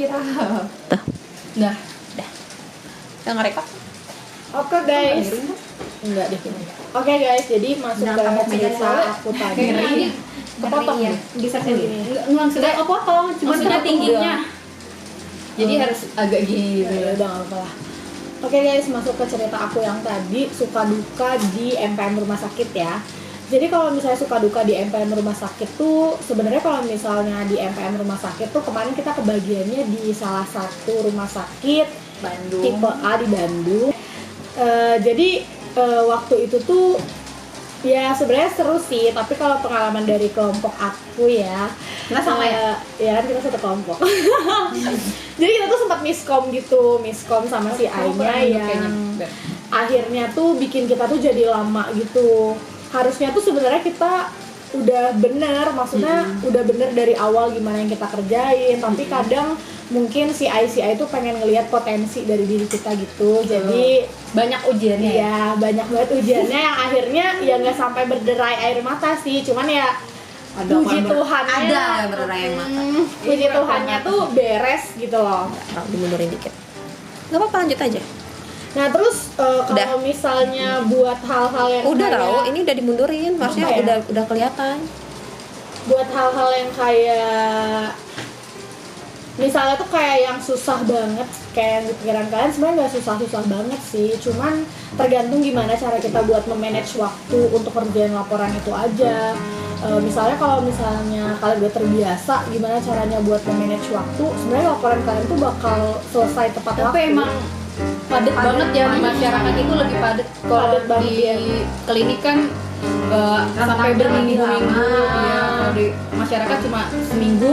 dikira. Nah, Udah ngerekod? Oke guys. Enggak deh. Oke guys, jadi masuk ke cerita aku tadi. Kepotong ya. Bisa sendiri. Enggak maksudnya kepotong, cuma Maksudnya tingginya. jadi harus agak gini gitu. Ya udah enggak apa-apa. Oke guys, masuk ke cerita aku yang tadi suka duka di MPM rumah sakit ya. Jadi kalau misalnya suka duka di MPM rumah sakit tuh sebenarnya kalau misalnya di MPM rumah sakit tuh kemarin kita kebagiannya di salah satu rumah sakit Bandung. tipe A di Bandung. Jadi waktu itu tuh ya sebenarnya seru sih, tapi kalau pengalaman dari kelompok aku ya, Nah, sama ya? ya kan kita satu kelompok. Jadi kita tuh sempat miskom sama si Ainya yang akhirnya tuh bikin kita tuh jadi lama gitu. Harusnya tuh sebenarnya kita udah bener, maksudnya udah bener dari awal gimana yang kita kerjain, tapi kadang mungkin si ICI itu pengen ngelihat potensi dari diri kita gitu. Jadi banyak ujiannya. ya banyak banget ujiannya yang akhirnya ya nggak sampai berderai air mata sih, cuman ya puji Tuhannya Ada yang berderai air mata. Puji Tuhannya tuh beres gitu loh. Tahu dimundurin dikit. Gak apa-apa, lanjut aja. Nah terus kalau misalnya buat hal-hal yang Udah kayak, tahu, ini udah dimundurin, maksudnya Apa ya? udah kelihatan. buat hal-hal yang kayak misalnya tuh kayak yang susah banget, kayak yang di pikiran kalian sebenarnya nggak susah-susah banget sih, cuman tergantung gimana cara kita buat memanage waktu untuk kerjain laporan itu aja. Misalnya kalau misalnya kalian udah terbiasa gimana caranya buat memanage waktu, sebenarnya laporan kalian tuh bakal selesai tepat waktu. Tapi emang padat banget ya di masyarakat itu lebih padat. Kalau Padat banget, di ya. klinik kan sampai berminggu-minggu ya. Kalau di masyarakat cuma seminggu,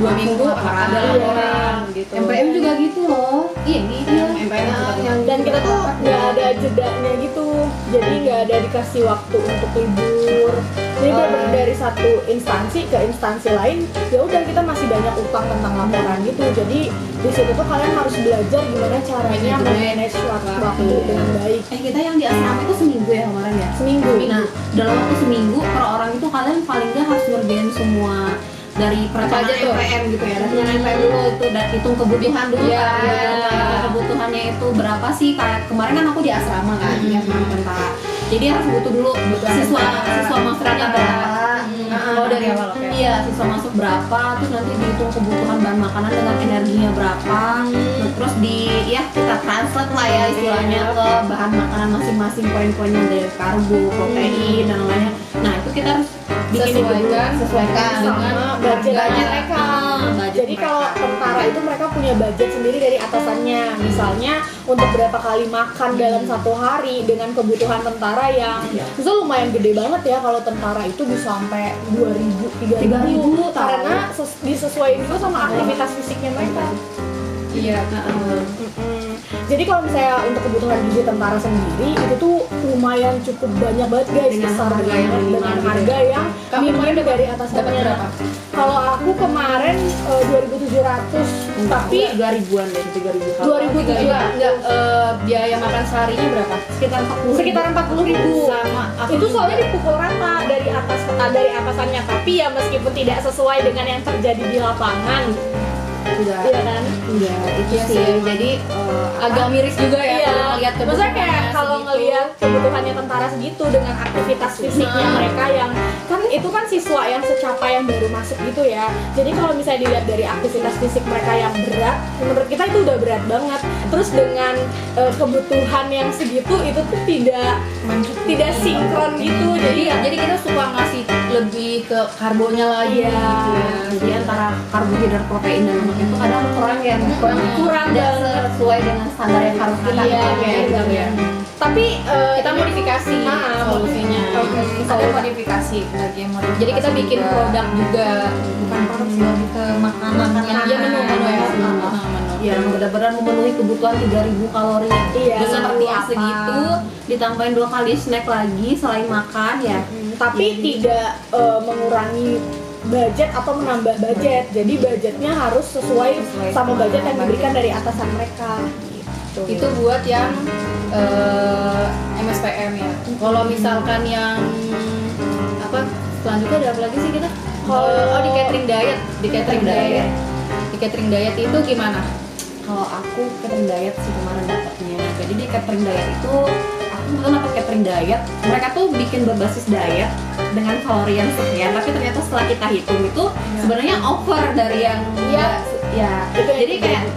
2 minggu ada laporan gitu. MPM juga gitu loh. Iya, ini yang MPM juga. Dan kita tuh nggak ada jedanya gitu, jadi nggak ada dikasih waktu untuk libur. Jadi benar-benar dari satu instansi ke instansi lain, ya udah kita masih banyak utang tentang laporan gitu. Jadi di situ tuh kalian harus belajar gimana caranya memanage waktu dengan baik. Kita yang di asrama itu seminggu ya kemarin ya? Seminggu. Nah, dalam waktu seminggu per orang itu kalian paling nggak harus ngerjain semua dari perencanaan aja tuh? MPM gitu ya. Dari perencanaan MPM dulu itu dan hitung kebutuhan dulu Iya, kan. iya. Nah, kebutuhannya itu berapa sih? Kayak kemarin kan aku di asrama kan, di asrama tentara. Jadi harus butuh dulu siswa masuknya berapa. Oh, dari awal, oke. Iya, siswa masuk berapa, terus nanti dihitung kebutuhan bahan makanan dengan energinya berapa. Nah, terus kita translate lah ya istilahnya ke bahan makanan masing-masing, poin-poinnya dari karbo, protein dan lainnya. Nah, itu kita harus bikin sesuaikan sama budgetnya mereka. Jadi kalau tentara itu mereka punya budget sendiri dari atasannya. Misalnya untuk berapa kali makan dalam satu hari dengan kebutuhan tentara yang itu lumayan gede banget ya. Kalau tentara itu bisa sampai 2.000, 3.000 karena disesuaikan juga sama aktivitas fisiknya mereka. Iya. Jadi kalau misalnya untuk kebutuhan gizi tentara sendiri itu tuh lumayan cukup banyak banget guys, besar banget dengan harga yang minim dari atasannya. berapa? Kalau aku kemarin 2.700, tapi 2.000-an deh, 3.000. 2.700 Enggak, biaya makan seharinya berapa? Sekitar 40.000. sekitar 40.000. Sama aku Itu juga. soalnya dipukul rata dari atasannya, tapi ya meskipun tidak sesuai dengan yang terjadi di lapangan, iya kan? Iya, itu Iya sih. sih. Jadi Agak miris juga ya Iya, kalau ngeliat maksudnya kayak kebutuhannya kalau segitu. ngelihat kebutuhannya tentara segitu dengan aktivitas fisiknya mereka yang kan itu kan siswa yang secapa yang baru masuk gitu ya. Jadi kalau misalnya dilihat dari aktivitas fisik mereka yang berat, menurut kita itu udah berat banget. Terus dengan kebutuhan yang segitu itu tuh tidak sinkron gitu. Jadi kita suka ngasih lebih ke karbonya lagi Iya. gitu ya. jadi antara karbohidrat, protein dan lemak itu kadang kurang ya, kurang dan banget. sesuai dengan standar yang harus kita Iya, pakai gitu ya. Tapi Kita modifikasi solusinya. Ada modifikasi lagi yang modifikasi. Jadi kita bikin juga. produk juga. bukan produk sih, lebih ke makanan yang Iya, menu ya. menu. Ya, benar-benar memenuhi kebutuhan 3.000 kalori. Iya. Dengan seperti Apa? segitu, ditambahin 2 kali snack lagi selain makan ya. tapi tidak mengurangi budget atau menambah budget. Jadi budgetnya harus sesuai sama budget yang diberikan dari atasan mereka. Gitu. Itu buat yang MSPM ya. Kalau misalkan yang selanjutnya ada apa lagi sih kita? Kalau Di catering diet, di catering diet. Di di catering diet itu gimana? Kalau aku catering diet sih kemarin dapatnya. Jadi di catering diet itu aku kebetulan dapat catering diet. Mereka tuh bikin berbasis diet dengan kalori yang sekian, tapi ternyata setelah kita hitung itu sebenarnya over dari yang ya. Jadi kayak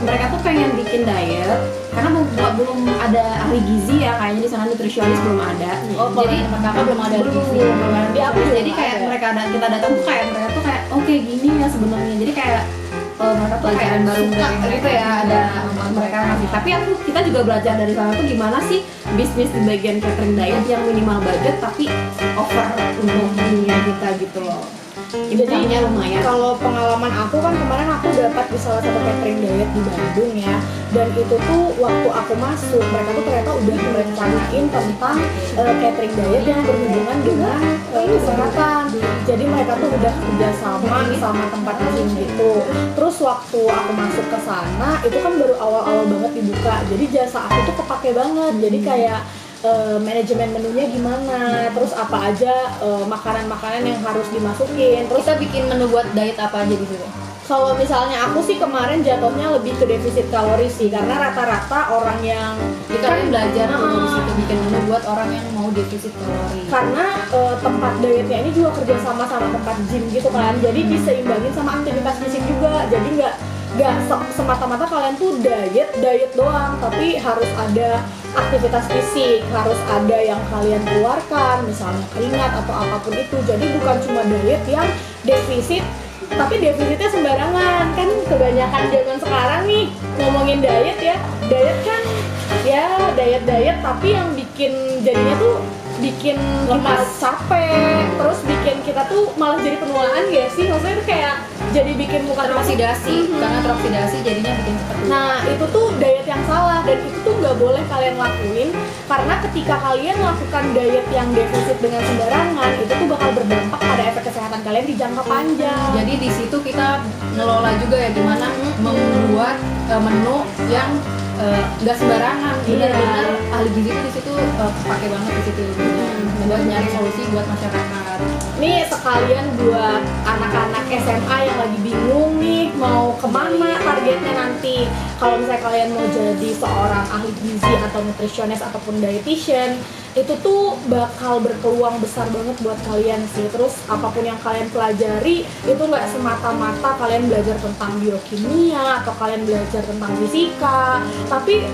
mereka tuh pengen bikin diet karena belum ada ahli gizi ya, kayaknya di sana nutrisionis belum ada. Jadi tempat kakak belum ada belum gizi. di aku jadi kayak mereka kita datang tuh kayak mereka tuh kayak oke gini ya sebenarnya. Jadi kayak mereka tuh Pelajaran kayak baru suka dari mereka gitu ya, ada mereka ngasih. Tapi kita juga belajar dari sana tuh gimana sih bisnis di bagian catering diet yang minimal budget tapi over untuk dunia kita gitu loh. Income-nya lumayan. Kalau pengalaman aku kan kemarin aku dapat di salah satu catering diet di Bandung ya, dan itu tuh waktu aku masuk mereka tuh ternyata udah merencanain tentang catering diet yang berhubungan dengan kesehatan. Jadi mereka tuh udah kerjasama sama tempat gym gitu. Terus waktu aku masuk ke sana itu kan baru awal-awal banget dibuka, jadi jasa aku tuh kepake banget. Jadi kayak manajemen menunya gimana, terus apa aja makanan-makanan yang harus dimasukin. Terus Kita bikin menu buat diet apa aja di situ? kalau misalnya aku sih kemarin jatuhnya lebih ke defisit kalori sih, karena rata-rata orang yang Jadi kalian belajar tuh di situ bikin menu buat orang yang mau defisit kalori. karena tempat dietnya ini juga kerjasama sama tempat gym gitu kan, jadi diseimbangin sama aktivitas fisik juga. Jadi nggak semata-mata kalian tuh diet doang, tapi harus ada aktivitas fisik, harus ada yang kalian keluarkan, misalnya keringat atau apapun itu. Jadi bukan cuma diet yang defisit, tapi defisitnya sembarangan. Kan kebanyakan zaman sekarang nih ngomongin diet ya, diet kan ya diet tapi yang bikin jadinya tuh bikin kita capek, terus bikin kita tuh malah jadi penuaan gak sih? Maksudnya tuh kayak jadi bikin muka teroksidasi, karena teroksidasi jadinya bikin cepet tua. Nah itu tuh diet yang salah, dan itu tuh nggak boleh kalian lakuin, karena ketika kalian lakukan diet yang defisit dengan sembarangan itu tuh bakal berdampak pada efek kesehatan kalian di jangka panjang. Jadi di situ kita ngelola juga ya gimana membuat menu yang nggak sembarangan. Benar-benar ahli gizi itu di situ pakai banget di situ ilmunya buat nyari solusi buat masyarakat. Nih sekalian buat anak-anak SMA yang lagi bingung nih mau kemana targetnya nanti. Kalau misalnya kalian mau jadi seorang ahli gizi atau nutritionist ataupun dietitian, itu tuh bakal berpeluang besar banget buat kalian sih. Terus apapun yang kalian pelajari itu nggak semata-mata kalian belajar tentang biokimia atau kalian belajar tentang fisika, tapi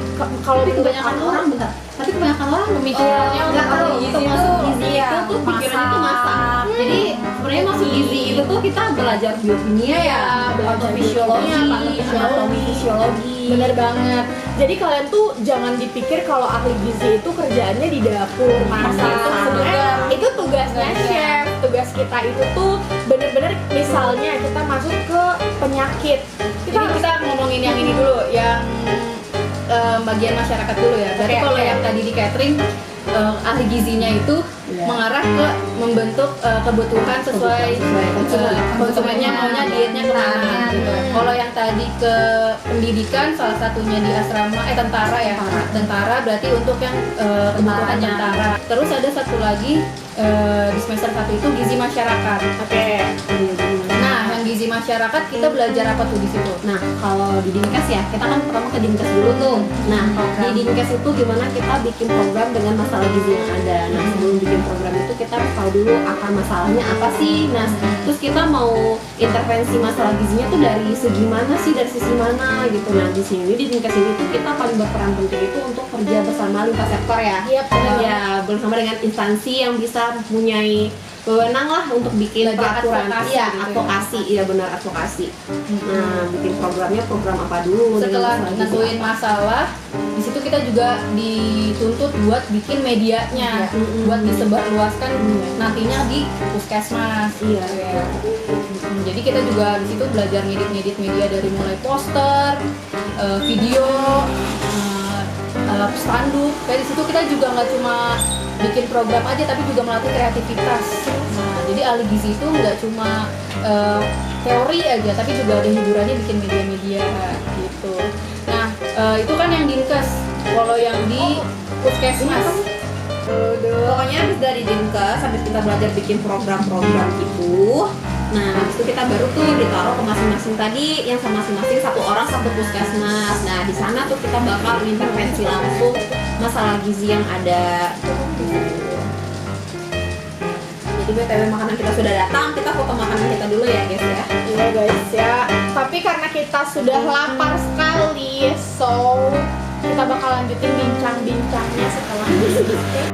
kalau Kebanyakan orang tapi kebanyakan orang pemikirannya nggak tahu itu gizi masuk itu, gizi iya, itu tuh pikirannya tuh masak. Jadi sebenarnya masuk gizi itu tuh kita belajar biokimia ya, belajar fisiologi, anatomi fisiologi. Bener banget. Jadi kalian tuh jangan dipikir kalau ahli gizi itu kerjaannya di dapur masak. Sebenarnya itu tugasnya chef. Tugas kita itu tuh bener-bener misalnya kita masuk ke penyakit. Jadi kita ngomongin yang ini dulu, yang bagian masyarakat dulu ya. Berarti kalau yang tadi di catering ahli gizinya itu mengarah ke membentuk kebutuhan sesuai konsumennya maunya dietnya kemana gitu. Kalau yang tadi ke pendidikan salah satunya di asrama tentara ya, tentara berarti untuk yang kebutuhan tentara. Terus ada satu lagi di semester 1 itu gizi masyarakat. Oke. Nah, yang gizi masyarakat kita belajar apa tuh di situ? Nah, kalau di Dinkes ya, kita kan pertama ke Dinkes dulu tuh. Nah, di Dinkes itu gimana kita bikin program dengan masalah gizi yang ada. Nah, sebelum bikin program itu kita harus tahu dulu akar masalahnya apa sih. Nah, terus kita mau intervensi masalah gizinya tuh dari segi mana sih, dari sisi mana gitu. Nah, di sini di Dinkes ini tuh kita paling berperan penting itu untuk kerja bersama lintas sektor ya. Iya, benar. Ya, bersama dengan instansi yang bisa mempunyai wewenang lah untuk bikin Belajar peraturan, advokasi iya gitu ya. advokasi, iya benar advokasi. Nah, bikin programnya program apa dulu? Setelah dengan masalah nentuin gizi apa. masalah, di situ kita juga dituntut buat bikin medianya, buat disebarluaskan nantinya di puskesmas. Iya. Ya. Jadi kita juga di situ belajar ngedit media dari mulai poster, video, spanduk. Kayak di situ kita juga nggak cuma bikin program aja, tapi juga melatih kreativitas. Nah, jadi ahli gizi itu nggak cuma teori aja, tapi juga ada hiburannya, bikin media-media gitu. Nah, itu kan yang Dinkes. Kalau yang di puskesmas, Pokoknya habis dari Dinkes, habis kita belajar bikin program-program itu, Nah, habis itu kita baru tuh ditaruh ke masing-masing tadi, yang sama masing-masing satu orang satu puskesmas. Nah, di sana tuh kita bakal intervensi langsung masalah gizi yang ada. Jadi BTW makanan kita sudah datang, kita foto makanan kita dulu ya guys ya. Iya guys ya. Tapi karena kita sudah lapar sekali, so kita bakal lanjutin bincang-bincangnya setelah ini.